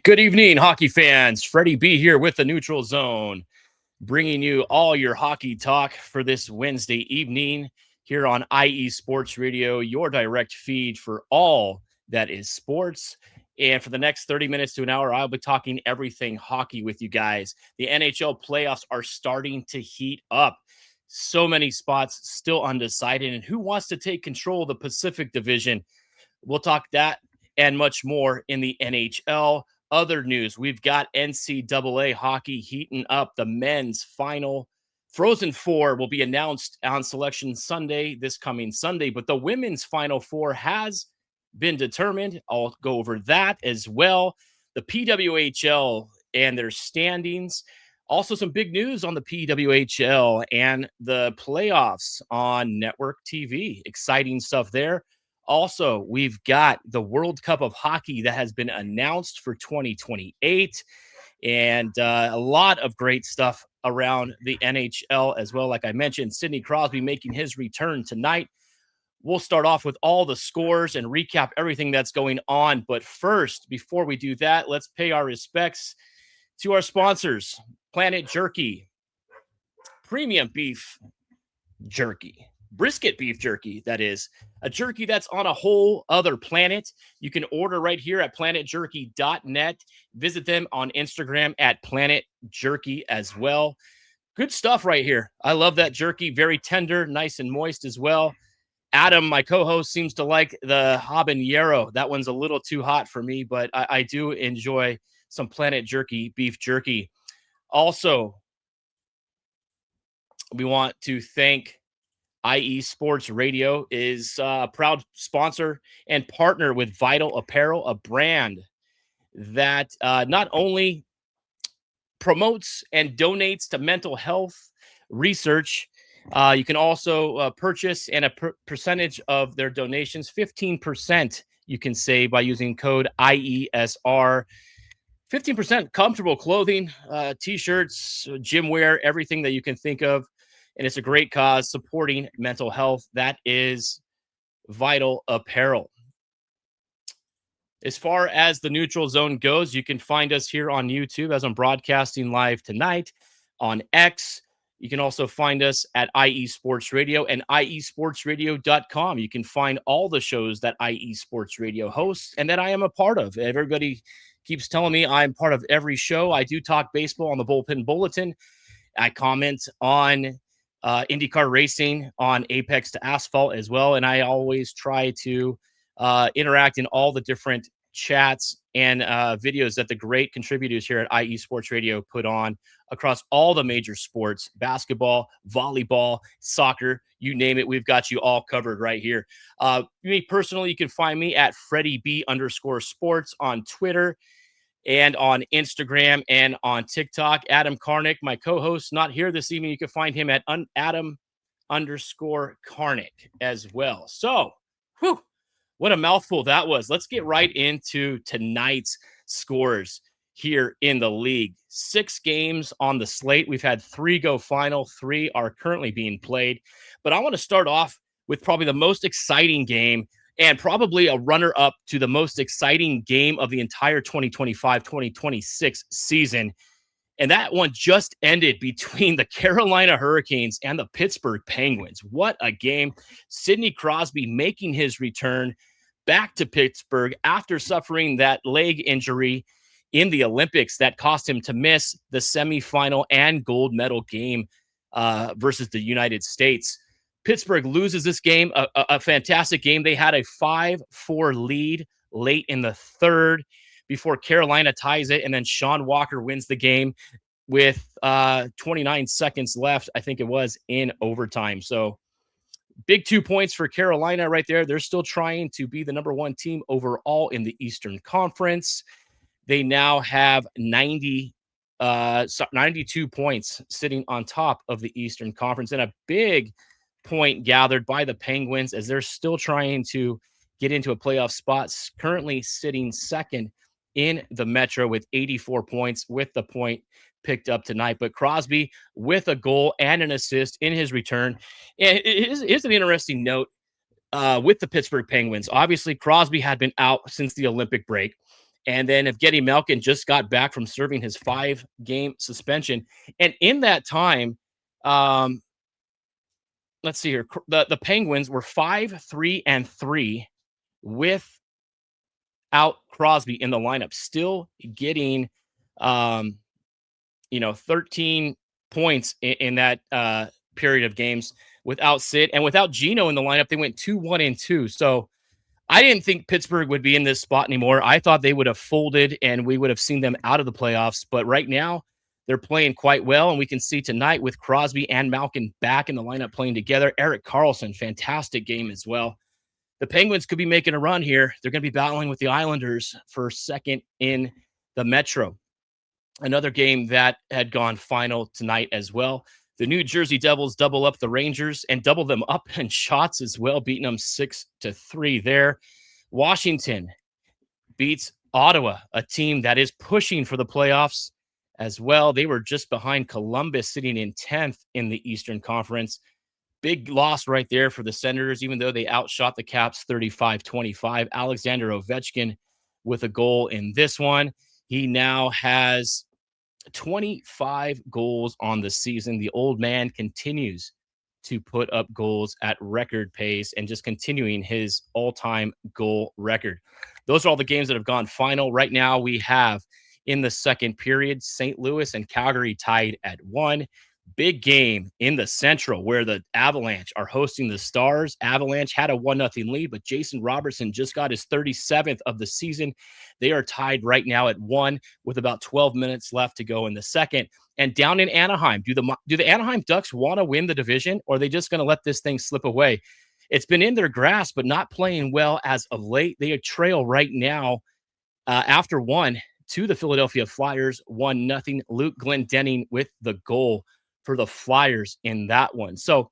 Good evening, hockey fans. Freddie B here with the Neutral Zone, bringing you all your hockey talk for this Wednesday evening here on IE Sports Radio, your direct feed for all that is sports. And for the next 30 minutes to an hour, I'll be talking everything hockey with you guys. The NHL playoffs are starting to heat up. So many spots still undecided. And who wants to take control of the Pacific Division? We'll talk that and much more in the NHL. Other news, we've got NCAA hockey heating up. The men's final Frozen Four will be announced on Selection Sunday, this coming Sunday, but the women's Final Four has been determined. I'll go over that as well. The PWHL and their standings. Also, some big news on the PWHL and the playoffs on network TV. Exciting stuff there. Also, we've got the World Cup of Hockey that has been announced for 2028, and a lot of great stuff around the NHL as well. Like I mentioned, Sidney Crosby making his return tonight. We'll start off with all the scores and recap everything that's going on. But first, before we do that, let's pay our respects to our sponsors, Planet Jerky, premium beef jerky. Brisket beef jerky, that is a jerky that's on a whole other planet. You can order right here at planetjerky.net. Visit them on Instagram at Planet Jerky as well. Good stuff right here. I love that jerky. Very tender, nice and moist as well. Adam, my co-host, seems to like the habanero. That one's a little too hot for me, but I do enjoy some Planet Jerky beef jerky. Also, we want to thank IE Sports Radio is a proud sponsor and partner with Vital Apparel, a brand that not only promotes and donates to mental health research, you can also purchase, and a percentage of their donations, 15% you can save by using code IESR. 15% comfortable clothing, t-shirts, gym wear, everything that you can think of. And it's a great cause supporting mental health. That is Vital Apparel. As far as the Neutral Zone goes, you can find us here on YouTube as I'm broadcasting live tonight, on X. You can also find us at IE Sports Radio and iesportsradio.com. You can find all the shows that IE Sports Radio hosts and that I am a part of. Everybody keeps telling me I'm part of every show. I do talk baseball on the Bullpen Bulletin. I comment on IndyCar racing on Apex to Asphalt as well. And I always try to interact in all the different chats and videos that the great contributors here at IE Sports Radio put on across all the major sports: basketball, volleyball, soccer, you name it. We've got you all covered right here. Me personally, you can find me at Freddie B_sports on Twitter and on Instagram and on TikTok. Adam Karnik, my co-host, not here this evening. You can find him at Adam_Karnik as well. So, what a mouthful that was. Let's get right into tonight's scores here in the league. 6 games on the slate. We've had 3 go final. 3 are currently being played. But I want to start off with probably the most exciting game, and probably a runner-up to the most exciting game of the entire 2025-2026 season. And that one just ended between the Carolina Hurricanes and the Pittsburgh Penguins. What a game. Sidney Crosby making his return back to Pittsburgh after suffering that leg injury in the Olympics that cost him to miss the semifinal and gold medal game versus the United States. Pittsburgh loses this game, a fantastic game. They had a 5-4 lead late in the third before Carolina ties it, and then Sean Walker wins the game with 29 seconds left, I think it was, in overtime. So big 2 points for Carolina right there. They're still trying to be the number 1 team overall in the Eastern Conference. They now have 92 points sitting on top of the Eastern Conference, and a big point gathered by the Penguins as they're still trying to get into a playoff spot, currently sitting second in the Metro with 84 points, with the point picked up tonight. But Crosby with a goal and an assist in his return. And here's an interesting note with the Pittsburgh Penguins. Obviously, Crosby had been out since the Olympic break. And then Evgeny Malkin just got back from serving his 5-game suspension. And in that time, let's see here. The Penguins were 5-3-3 without Crosby in the lineup, still getting, 13 points in that period of games without Sid and without Gino in the lineup. They went 2-1-2. So I didn't think Pittsburgh would be in this spot anymore. I thought they would have folded and we would have seen them out of the playoffs. But right now, they're playing quite well. And we can see tonight with Crosby and Malkin back in the lineup playing together. Erik Karlsson, fantastic game as well. The Penguins could be making a run here. They're going to be battling with the Islanders for second in the Metro. Another game that had gone final tonight as well. The New Jersey Devils double up the Rangers and double them up in shots as well, beating them 6-3 there. Washington beats Ottawa, a team that is pushing for the playoffs as well. They were just behind Columbus, sitting in 10th in the Eastern Conference. Big loss right there for the Senators, even though they outshot the Caps 35-25. Alexander Ovechkin with a goal in this one. He now has 25 goals on the season. The old man continues to put up goals at record pace and just continuing his all-time goal record. Those are all the games that have gone final. Right now we have in the second period, St. Louis and Calgary tied at 1. Big game in the Central where the Avalanche are hosting the Stars. Avalanche had a 1-0 lead, but Jason Robertson just got his 37th of the season. They are tied right now at 1 with about 12 minutes left to go in the second. And down in Anaheim, do the Anaheim Ducks want to win the division, or are they just going to let this thing slip away? It's been in their grasp, but not playing well as of late. They trail right now after 1 to the Philadelphia Flyers, 1-0. Luke Glendening with the goal for the Flyers in that one. So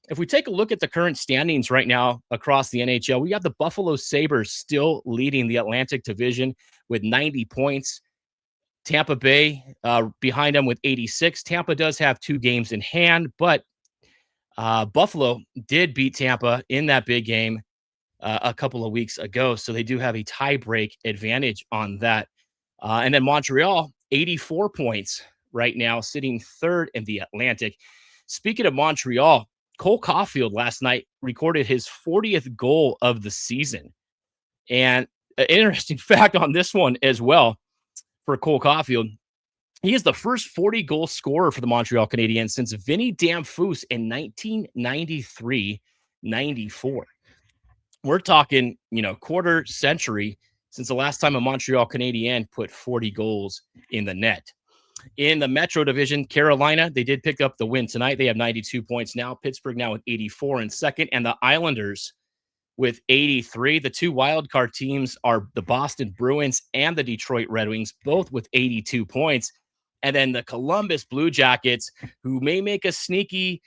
if we take a look at the current standings right now across the NHL, we got the Buffalo Sabres still leading the Atlantic Division with 90 points. Tampa Bay behind them with 86. Tampa does have 2 games in hand, but Buffalo did beat Tampa in that big game a couple of weeks ago. So they do have a tiebreak advantage on that. And then Montreal, 84 points right now, sitting third in the Atlantic. Speaking of Montreal, Cole Caulfield last night recorded his 40th goal of the season. And an interesting fact on this one as well for Cole Caulfield, he is the first 40-goal scorer for the Montreal Canadiens since Vinny Damphousse in 1993-94. We're talking, quarter century since the last time a Montreal Canadien put 40 goals in the net. In the Metro Division, Carolina, they did pick up the win tonight. They have 92 points now. Pittsburgh now with 84 in second, and the Islanders with 83. The 2 wildcard teams are the Boston Bruins and the Detroit Red Wings, both with 82 points. And then the Columbus Blue Jackets, who may make a sneaky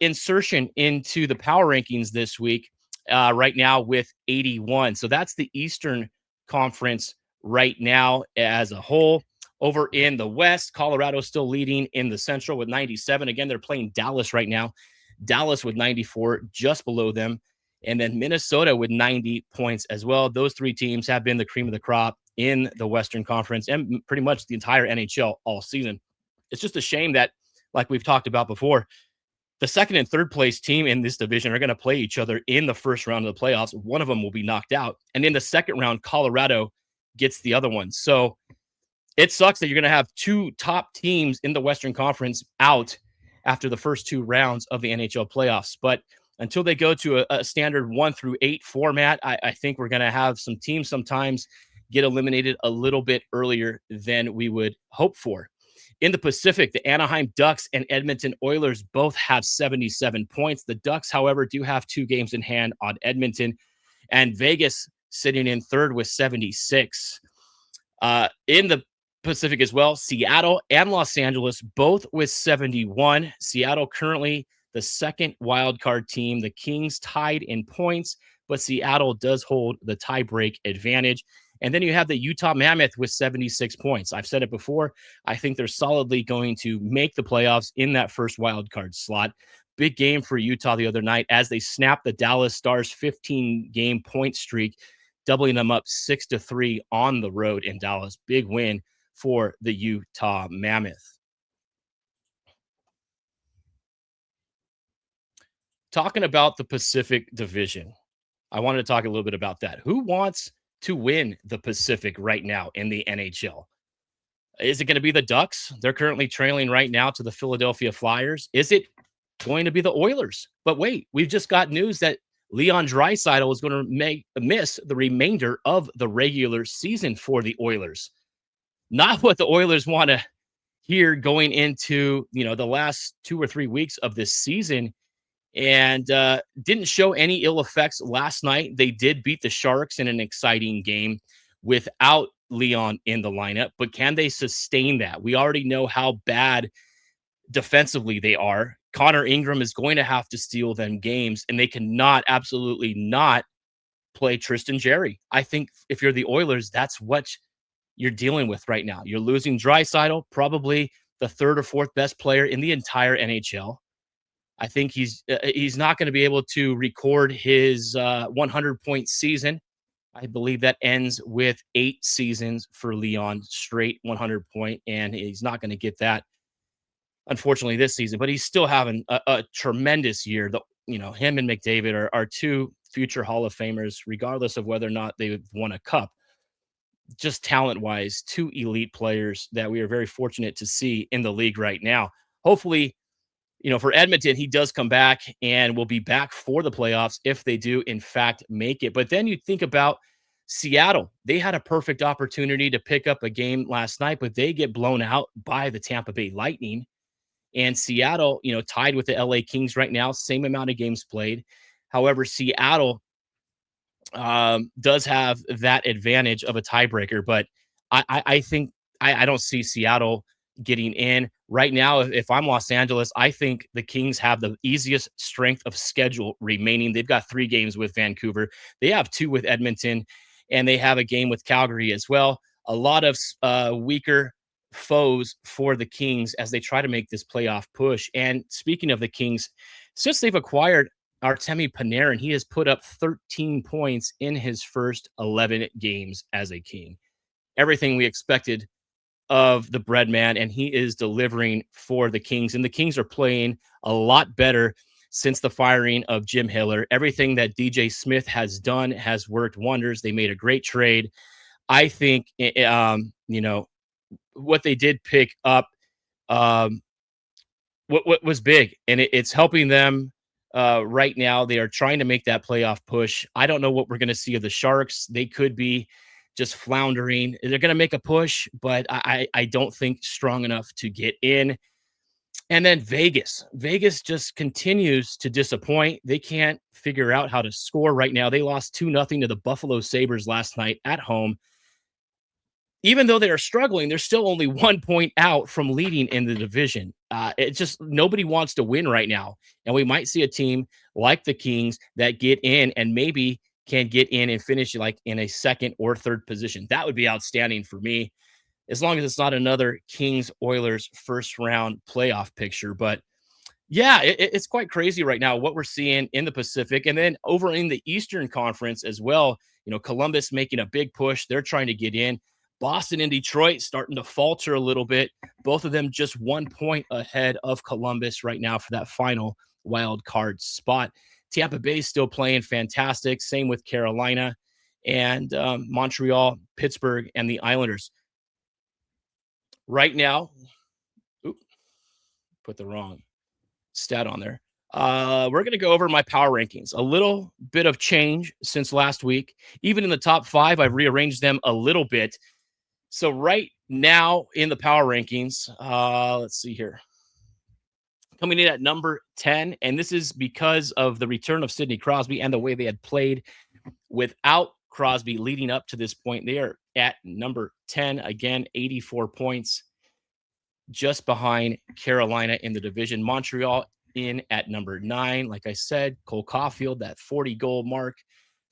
insertion into the power rankings this week, right now with 81. So that's the Eastern Conference right now as a whole. Over in the West, Colorado still leading in the Central with 97. Again, they're playing Dallas right now. Dallas with 94, just below them. And then Minnesota with 90 points as well. Those 3 teams have been the cream of the crop in the Western Conference and pretty much the entire NHL all season. It's just a shame that, like we've talked about before, the second and third place team in this division are going to play each other in the first round of the playoffs. One of them will be knocked out. And in the second round, Colorado gets the other one. So it sucks that you're going to have 2 top teams in the Western Conference out after the first 2 rounds of the NHL playoffs. But until they go to a standard 1-8 format, I think we're going to have some teams sometimes get eliminated a little bit earlier than we would hope for. In the Pacific, the Anaheim Ducks and Edmonton Oilers both have 77 points. The Ducks, however, do have 2 games in hand on Edmonton, and Vegas sitting in third with 76. In the Pacific as well, Seattle and Los Angeles both with 71. Seattle currently the second wild card team. The Kings tied in points, but Seattle does hold the tiebreak advantage. And then you have the Utah Mammoth with 76 points. I've said it before. I think they're solidly going to make the playoffs in that first wild card slot. Big game for Utah the other night as they snapped the Dallas Stars 15-game point streak doubling them up 6-3 on the road in Dallas. Big win for the Utah Mammoth. Talking about the Pacific Division, I wanted to talk a little bit about that. Who wants to win the Pacific right now in the NHL? Is it going to be the Ducks? They're currently trailing right now to the Philadelphia Flyers. Is it going to be the Oilers? But wait, we've just got news that Leon Draisaitl is going to miss the remainder of the regular season for the Oilers. Not what the Oilers want to hear going into, the last 2 or 3 weeks of this season. And didn't show any ill effects last night. They did beat the Sharks in an exciting game without Leon in the lineup, but can they sustain that? We already know how bad defensively they are. Connor Ingram is going to have to steal them games, and they cannot, absolutely not, play Tristan Jarry. I think if you're the Oilers, that's what you're dealing with right now. You're losing Draisaitl, probably the third or fourth best player in the entire NHL. I think he's not going to be able to record his 100-point season. I believe that ends with 8 seasons for Leon, straight 100-point, and he's not going to get that, unfortunately, this season. But he's still having a tremendous year. Him and McDavid are two future Hall of Famers, regardless of whether or not they've won a cup. Just talent-wise, two elite players that we are very fortunate to see in the league right now. Hopefully, for Edmonton, he does come back and will be back for the playoffs if they do, in fact, make it. But then you think about Seattle. They had a perfect opportunity to pick up a game last night, but they get blown out by the Tampa Bay Lightning. And Seattle, tied with the LA Kings right now, same amount of games played. However, Seattle does have that advantage of a tiebreaker, but I think I don't see Seattle getting in right now. If I'm Los Angeles, I think the Kings have the easiest strength of schedule remaining. They've got 3 games with Vancouver. They have 2 with Edmonton, and they have a game with Calgary as well. A lot of weaker foes for the Kings as they try to make this playoff push. And speaking of the Kings, since they've acquired Artemi Panarin, he has put up 13 points in his first 11 games as a King. Everything we expected of the bread man, and he is delivering for the Kings. And the Kings are playing a lot better since the firing of Jim Hiller. Everything that DJ Smith has done has worked wonders. They made a great trade. I think, what they did pick up, what was big, and it's helping them right now. They are trying to make that playoff push. I don't know what we're going to see of the Sharks. They could be just floundering. They're going to make a push, but I don't think strong enough to get in. And then Vegas just continues to disappoint. They can't figure out how to score right now. They lost 2-0 to the Buffalo Sabres last night at home. Even though they are struggling, they're still only 1 point out from leading in the division. It's just nobody wants to win right now. And we might see a team like the Kings that get in and maybe can get in and finish like in a second or third position. That would be outstanding for me, as long as it's not another Kings Oilers first round playoff picture. But yeah, it's quite crazy right now what we're seeing in the Pacific. And then over in the Eastern Conference as well, Columbus making a big push. They're trying to get in. Boston and Detroit starting to falter a little bit. Both of them just 1 point ahead of Columbus right now for that final wild card spot. Tampa Bay still playing fantastic. Same with Carolina and Montreal, Pittsburgh, and the Islanders. Right now, put the wrong stat on there. We're going to go over my power rankings. A little bit of change since last week. Even in the top 5, I've rearranged them a little bit. So right now in the power rankings, let's see here. Coming in at number 10, and this is because of the return of Sidney Crosby and the way they had played without Crosby leading up to this point. They are at number 10, again, 84 points, just behind Carolina in the division. Montreal in at number 9. Like I said, Cole Caulfield, that 40-goal mark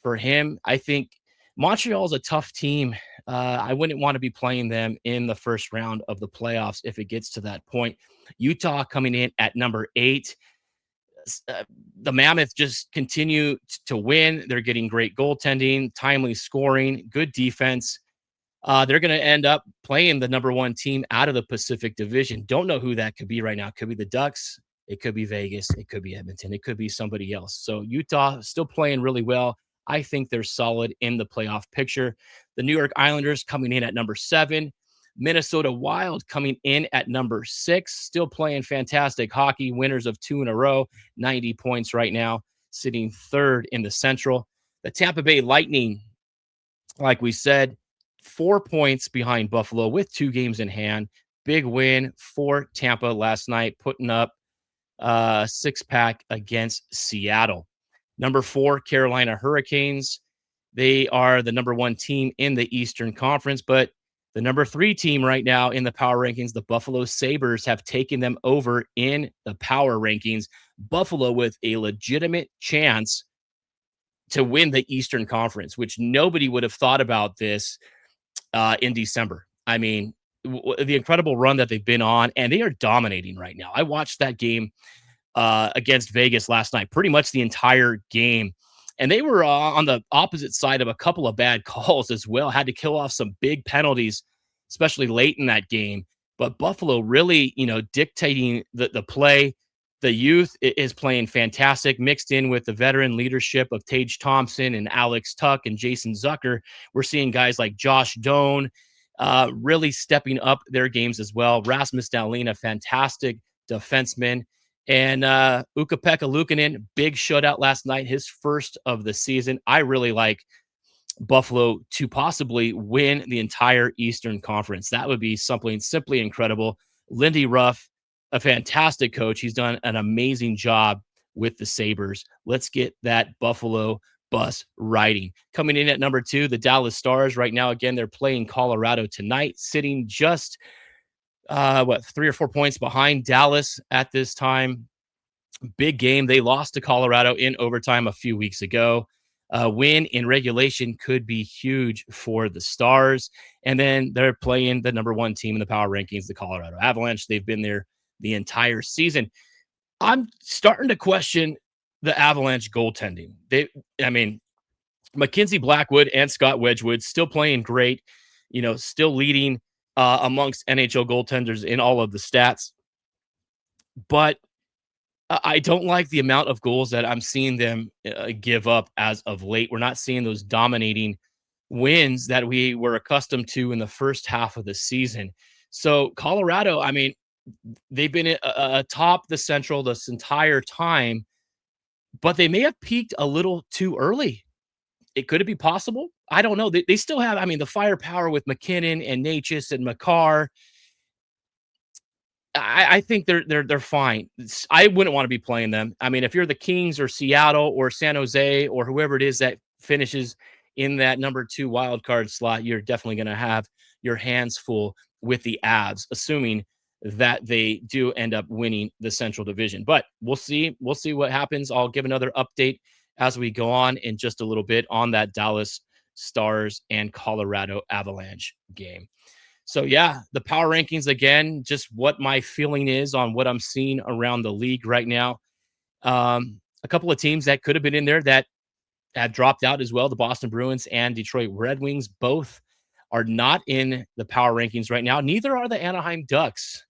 for him. I think Montreal is a tough team. I wouldn't want to be playing them in the first round of the playoffs if it gets to that point. Utah coming in at number 8. the Mammoth just continue to win. They're getting great goaltending, timely scoring, good defense. They're going to end up playing the number one team out of the Pacific Division. Don't know who that could be right now. It could be the Ducks. It could be Vegas. It could be Edmonton. It could be somebody else. So Utah still playing really well. I think they're solid in the playoff picture. The New York Islanders coming in at number 7. Minnesota Wild coming in at number 6. Still playing fantastic hockey. Winners of 2 in a row. 90 points right now. Sitting 3rd in the Central. The Tampa Bay Lightning, like we said, 4 points behind Buffalo with 2 games in hand. Big win for Tampa last night, putting up a 6-pack against Seattle. Number 4, Carolina Hurricanes. They are the number 1 team in the Eastern Conference, but the number 3 team right now in the power rankings, the Buffalo Sabres, have taken them over in the power rankings. Buffalo with a legitimate chance to win the Eastern Conference, which nobody would have thought about this in December. I mean, the incredible run that they've been on, and they are dominating right now. I watched that game against Vegas last night, pretty much the entire game. And they were on the opposite side of a couple of bad calls as well, had to kill off some big penalties, especially late in that game. But Buffalo really, dictating the play. The youth is playing fantastic, mixed in with the veteran leadership of Tage Thompson and Alex Tuck and Jason Zucker. We're seeing guys like Josh Doan really stepping up their games as well. Rasmus Dahlin, a fantastic defenseman. And Ukko-Pekka Luukkonen, big shutout last night, his first of the season. I really like Buffalo to possibly win the entire Eastern Conference. That would be something simply incredible. Lindy Ruff, a fantastic coach. He's done an amazing job with the Sabres. Let's get that Buffalo bus riding. Coming in at number 2, the Dallas Stars. Right now, again, they're playing Colorado tonight, sitting just 3 or 4 points behind Dallas at this time. Big game. They lost to Colorado in overtime a few weeks ago. A win in regulation could be huge for the Stars. And then they're playing the number 1 team in the power rankings, the Colorado Avalanche. They've been there the entire season. I'm starting to question the Avalanche goaltending. Mackenzie Blackwood and Scott Wedgwood still playing great, still leading amongst NHL goaltenders in all of the stats. But I don't like the amount of goals that I'm seeing them give up as of late. We're not seeing those dominating wins that we were accustomed to in the first half of the season. So Colorado, they've been atop the Central this entire time, but they may have peaked a little too early. Could it be possible? I don't know. They still have, the firepower with McKinnon and Natchez and Makar. I think they're fine. I wouldn't want to be playing them. If you're the Kings or Seattle or San Jose or whoever it is that finishes in that number 2 wild card slot, you're definitely going to have your hands full with the Avs, assuming that they do end up winning the Central Division. But we'll see. We'll see what happens. I'll give another update as we go on in just a little bit on that Dallas Stars and Colorado Avalanche game. So, yeah, the power rankings, again, just what my feeling is on what I'm seeing around the league right now. A couple of teams that could have been in there that have dropped out as well. The Boston Bruins and Detroit Red Wings both are not in the power rankings right now. Neither are the Anaheim Ducks.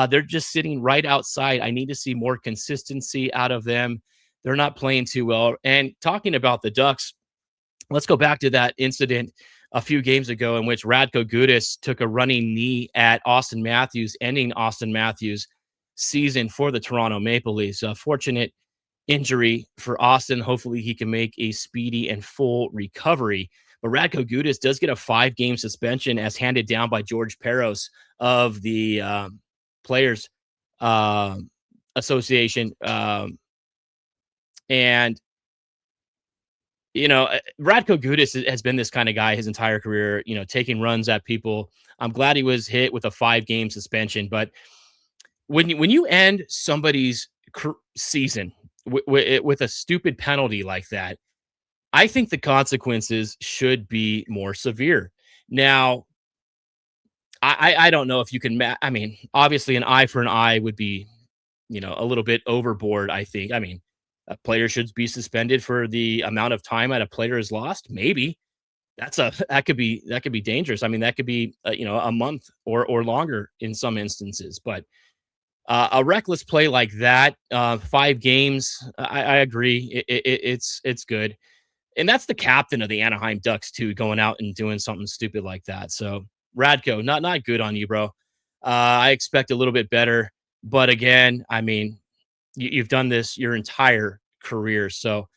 They're just sitting right outside. I need to see more consistency out of them. They're not playing too well. And talking about the Ducks, let's go back to that incident a few games ago in which Radko Gudas took a running knee at Austin Matthews, ending Austin Matthews' season for the Toronto Maple Leafs. A fortunate injury for Austin. Hopefully he can make a speedy and full recovery. But Radko Gudas does get a 5-game suspension as handed down by George Peros of the Players Association. And Radko Gudas has been this kind of guy his entire career, taking runs at people. I'm glad he was hit with a 5-game suspension. But when you end somebody's season with a stupid penalty like that, I think the consequences should be more severe. Now, I don't know if you can, obviously an eye for an eye would be a little bit overboard, I think. I mean, a player should be suspended for the amount of time that a player has lost. Maybe that could be dangerous. I mean, that could be a month or longer in some instances. But a reckless play like that, 5 games, I agree. It's good, and that's the captain of the Anaheim Ducks too, going out and doing something stupid like that. So Radko, not good on you, bro. I expect a little bit better, but again, I mean, you've done this your entire career. So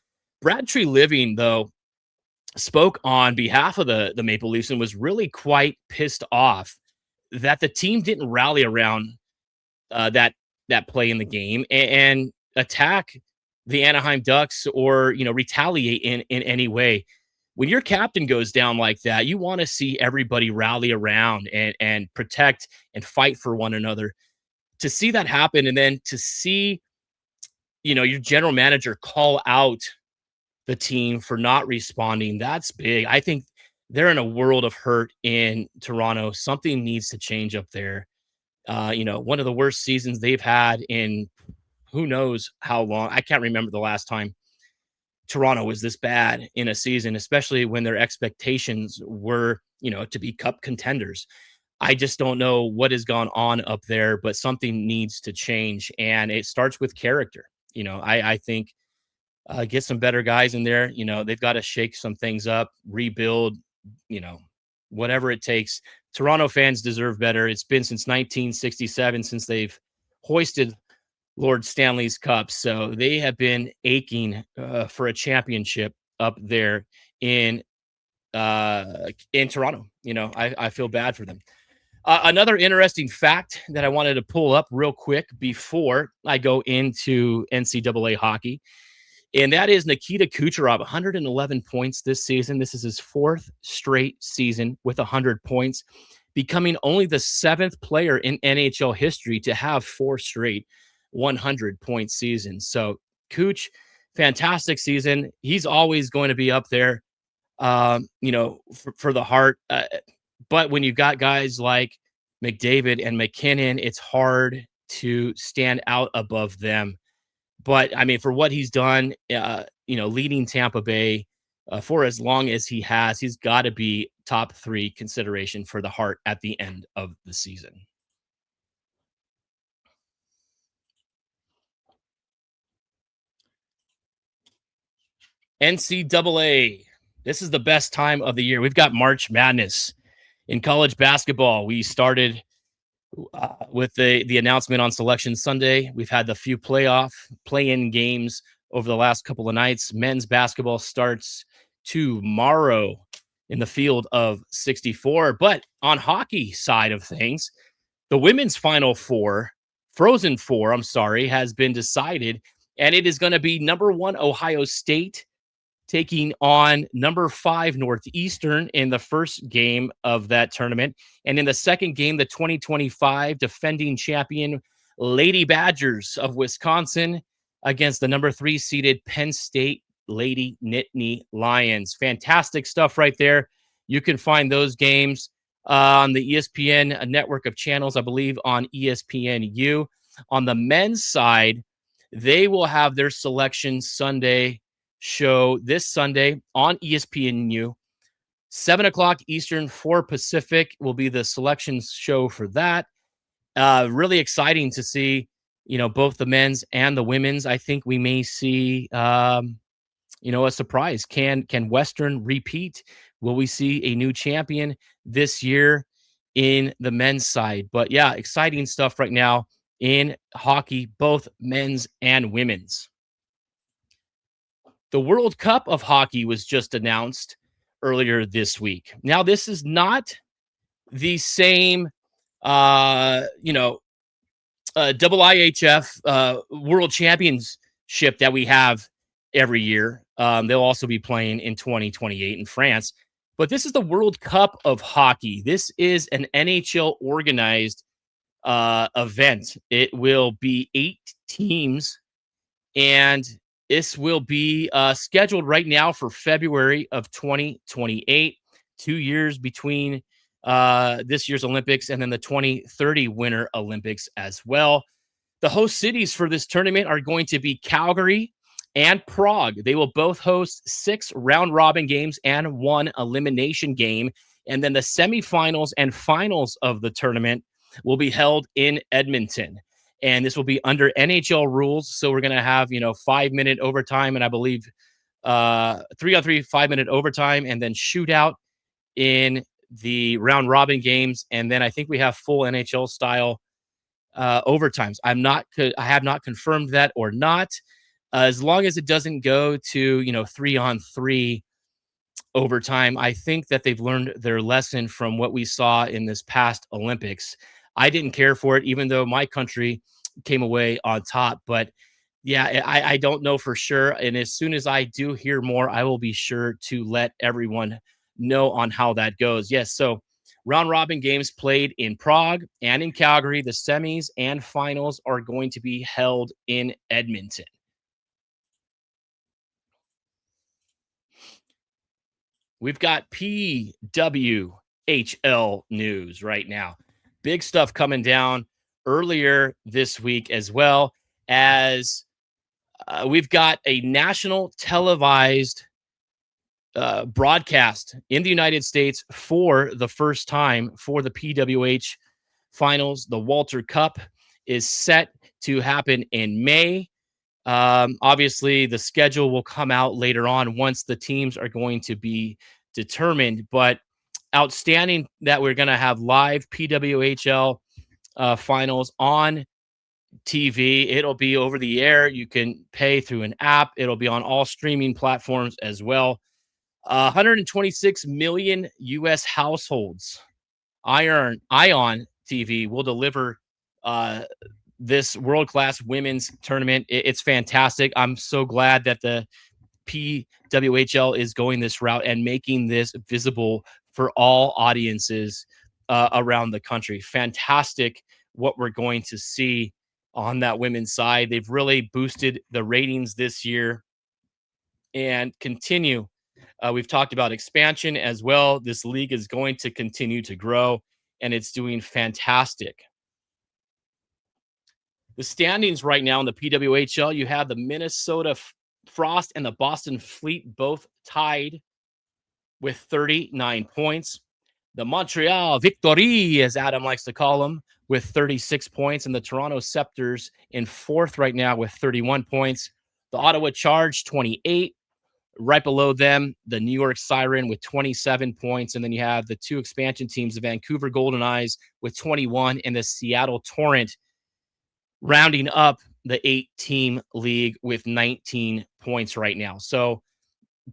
Bradtree Living, though, spoke on behalf of the Maple Leafs and was really quite pissed off that the team didn't rally around that play in the game and attack the Anaheim Ducks or retaliate in any way. When your captain goes down like that, you want to see everybody rally around and protect and fight for one another. To see that happen, and then to see your general manager call out the team for not responding, that's big. I think they're in a world of hurt in Toronto. Something needs to change up there. One of the worst seasons they've had in who knows how long. I can't remember the last time Toronto was this bad in a season, especially when their expectations were, to be cup contenders. I just don't know what has gone on up there, but something needs to change. And it starts with character. I think get some better guys in there. They've got to shake some things up, rebuild, you know, whatever it takes. Toronto fans deserve better. It's been since 1967 since they've hoisted Lord Stanley's Cup. So they have been aching for a championship up there in Toronto. I feel bad for them. Another interesting fact that I wanted to pull up real quick before I go into NCAA hockey, and that is Nikita Kucherov, 111 points this season. This is his fourth straight season with 100 points, becoming only the seventh player in NHL history to have four straight 100-point seasons. So, Kuch, fantastic season. He's always going to be up there, for the Hart. But when you've got guys like McDavid and McKinnon, it's hard to stand out above them. But I mean, for what he's done, leading Tampa Bay for as long as he has, he's got to be top three consideration for the Hart at the end of the season. NCAA. This is the best time of the year. We've got March Madness in college basketball. We started with the announcement on Selection Sunday. We've had the few play-in games over the last couple of nights. Men's basketball starts tomorrow in the field of 64. But on hockey side of things, the women's Final Four, Frozen Four, has been decided, and it is going to be number 1 Ohio State taking on number 5 Northeastern in the first game of that tournament. And in the second game, the 2025 defending champion Lady Badgers of Wisconsin against the number 3 seeded Penn State Lady Nittany Lions. Fantastic stuff right there. You can find those games on the ESPN network of channels, I believe on ESPNU. On the men's side, they will have their Selection Sunday show this Sunday on ESPNU. 7 o'clock Eastern, 4 Pacific will be the selections show for that. Really exciting to see, both the men's and the women's. I think we may see, a surprise. Can Western repeat? Will we see a new champion this year in the men's side? But yeah, exciting stuff right now in hockey, both men's and women's. The World Cup of Hockey was just announced earlier this week. Now, this is not the same, IIHF World Championship that we have every year. They'll also be playing in 2028 in France. But this is the World Cup of Hockey. This is an NHL organized event. It will be 8 teams, and this will be scheduled right now for February of 2028, 2 years between this year's Olympics and then the 2030 Winter Olympics as well. The host cities for this tournament are going to be Calgary and Prague. They will both host 6 round robin games and 1 elimination game. And then the semifinals and finals of the tournament will be held in Edmonton. And this will be under NHL rules. So we're going to have, 5-minute overtime. And I believe 3-on-3, 5-minute overtime, and then shootout in the round robin games. And then I think we have full NHL style overtimes. I have not confirmed that or not. As long as it doesn't go to 3-on-3 overtime, I think that they've learned their lesson from what we saw in this past Olympics. I didn't care for it, even though my country came away on top. But yeah, I don't know for sure. And as soon as I do hear more, I will be sure to let everyone know on how that goes. Yes, so round robin games played in Prague and in Calgary. The semis and finals are going to be held in Edmonton. We've got PWHL news right now. Big stuff coming down earlier this week, as well as we've got a national televised broadcast in the United States for the first time for the PWH finals. The Walter Cup is set to happen in May. Obviously, the schedule will come out later on once the teams are going to be determined. But outstanding that we're going to have live PWHL finals on TV. It'll be over the air. You can pay through an app. It'll be on all streaming platforms as well. 126 million U.S. households. Ion TV will deliver this world-class women's tournament. It's fantastic. I'm so glad that the PWHL is going this route and making this visible for all audiences around the country. Fantastic what we're going to see on that women's side. They've really boosted the ratings this year and continue. We've talked about expansion as well. This league is going to continue to grow, and it's doing fantastic. The standings right now in the PWHL, you have the Minnesota Frost and the Boston Fleet both tied with 39 points. The Montreal Victory, as Adam likes to call them, with 36 points, and the Toronto Scepters in 4th right now with 31 points. The Ottawa Charge, 28. Right below them, the New York Siren with 27 points. And then you have the 2 expansion teams, the Vancouver Golden Eyes with 21, and the Seattle Torrent rounding up the 8-team league with 19 points right now. So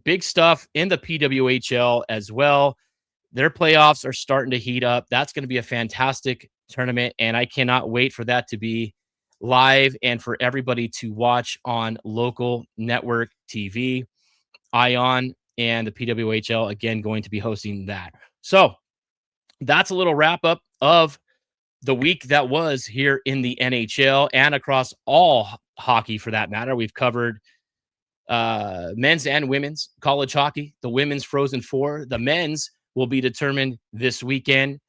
big stuff in the PWHL as well. Their playoffs are starting to heat up. That's going to be a fantastic tournament, and I cannot wait for that to be live and for everybody to watch on local network TV. Ion and the PWHL, again, going to be hosting that. So that's a little wrap up of the week that was here in the NHL and across all hockey for that matter. We've covered men's and women's college hockey, the women's Frozen Four. The men's will be determined this weekend.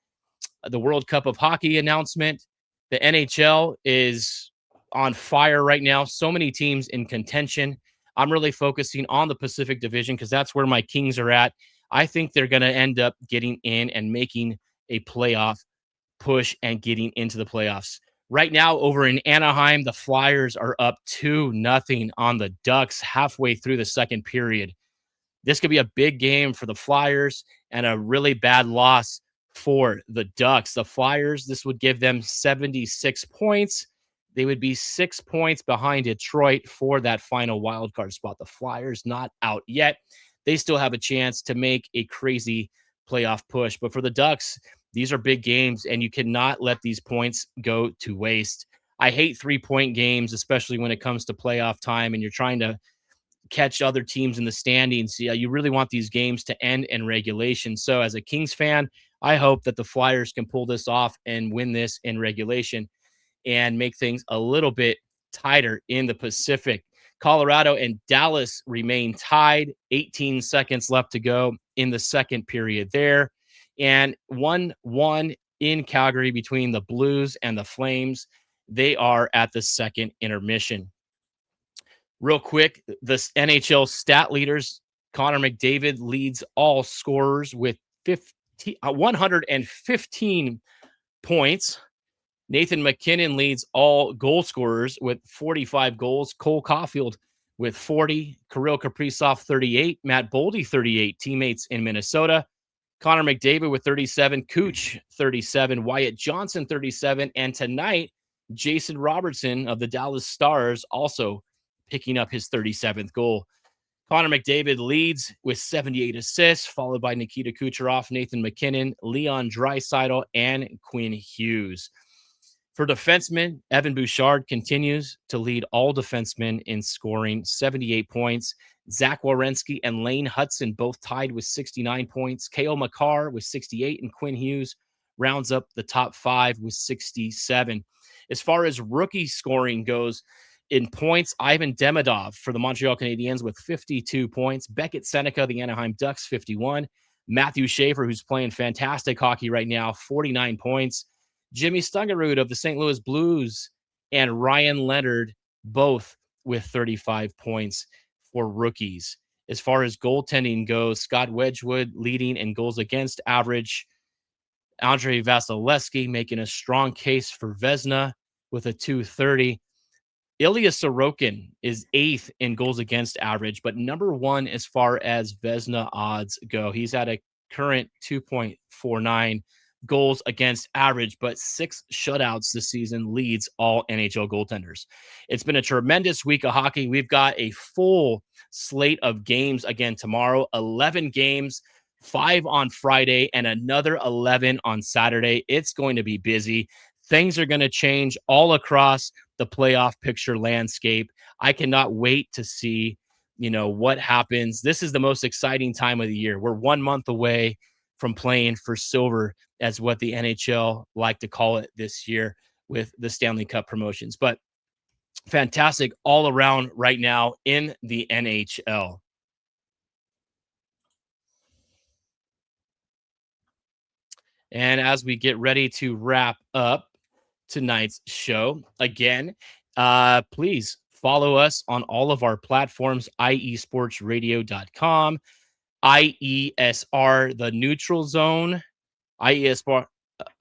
The World Cup of Hockey announcement. The NHL is on fire right now. So many teams in contention. I'm really focusing on the Pacific Division because that's where my Kings are at. I think they're going to end up getting in and making a playoff push and getting into the playoffs. Right now, over in Anaheim, the Flyers are up 2-0 on the Ducks halfway through the second period. This could be a big game for the Flyers and a really bad loss for the Ducks. The Flyers, this would give them 76 points. They would be 6 points behind Detroit for that final wildcard spot. The Flyers not out yet. They still have a chance to make a crazy playoff push. But for the Ducks, these are big games, and you cannot let these points go to waste. I hate 3-point games, especially when it comes to playoff time and you're trying to catch other teams in the standings. Yeah, you really want these games to end in regulation. So as a Kings fan, I hope that the Flyers can pull this off and win this in regulation and make things a little bit tighter in the Pacific. Colorado and Dallas remain tied. 18 seconds left to go in the second period there. And 1-1 in Calgary between the Blues and the Flames. They are at the second intermission. Real quick, the NHL stat leaders, Connor McDavid leads all scorers with 115 points. Nathan MacKinnon leads all goal scorers with 45 goals. Cole Caulfield with 40. Kirill Kaprizov, 38. Matt Boldy, 38. Teammates in Minnesota. Connor McDavid with 37. Cooch, 37. Wyatt Johnson, 37. And tonight, Jason Robertson of the Dallas Stars also picking up his 37th goal. Connor McDavid leads with 78 assists, followed by Nikita Kucherov, Nathan MacKinnon, Leon Draisaitl, and Quinn Hughes. For defensemen, Evan Bouchard continues to lead all defensemen in scoring, 78 points. Zach Werenski and Lane Hudson both tied with 69 points. Cale Makar with 68, and Quinn Hughes rounds up the top five with 67. As far as rookie scoring goes, in points, Ivan Demidov for the Montreal Canadiens with 52 points. Beckett Seneca, the Anaheim Ducks, 51. Matthew Schaefer, who's playing fantastic hockey right now, 49 points. Jimmy Stungerud of the St. Louis Blues and Ryan Leonard, both with 35 points for rookies. As far as goaltending goes, Scott Wedgwood leading in goals against average. Andrei Vasilevsky making a strong case for Vezina with a 230. Ilya Sorokin is 8th in goals against average, but number 1 as far as Vezina odds go. He's at a current 2.49 goals against average, but 6 shutouts this season, leads all NHL goaltenders. It's been a tremendous week of hockey. We've got a full slate of games again tomorrow, 11 games, 5 on Friday, and another 11 on Saturday. It's going to be busy. Things are going to change all across the playoff picture landscape. I cannot wait to see, what happens. This is the most exciting time of the year. We're 1 month away from playing for silver, as what the NHL like to call it this year with the Stanley Cup promotions. But fantastic all around right now in the NHL. And as we get ready to wrap up tonight's show, again, please follow us on all of our platforms, iesportsradio.com, IESR, the neutral zone, IESR,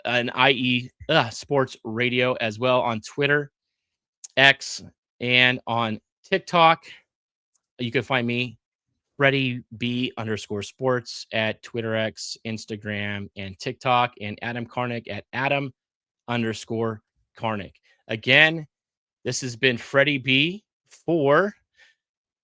and IE Sports Radio as well on Twitter, X, and on TikTok. You can find me, Freddie B _sports at Twitter, X, Instagram, and TikTok, and Adam Karnik at Adam _Karnik. Again, this has been Freddie B for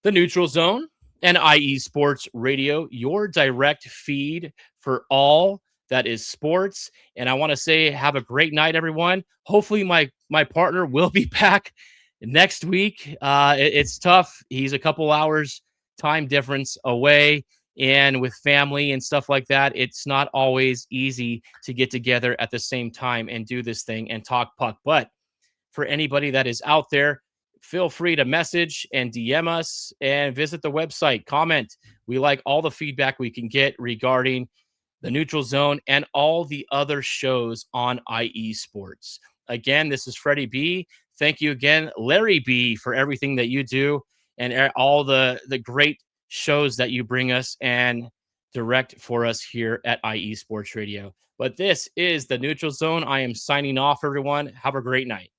the Neutral Zone and IE Sports Radio, your direct feed for all that is sports. And I want to say, have a great night, everyone. Hopefully my partner will be back next week. It's tough. He's a couple hours time difference away, and with family and stuff like that, it's not always easy to get together at the same time and do this thing and talk puck. But for anybody that is out there, feel free to message and DM us and visit the website, comment. We like all the feedback we can get regarding the Neutral Zone and all the other shows on IE Sports. Again, this is Freddie B. Thank you again, Larry B, for everything that you do and all the great shows that you bring us and direct for us here at IE Sports Radio. But this is the Neutral Zone. I am signing off, everyone. Have a great night.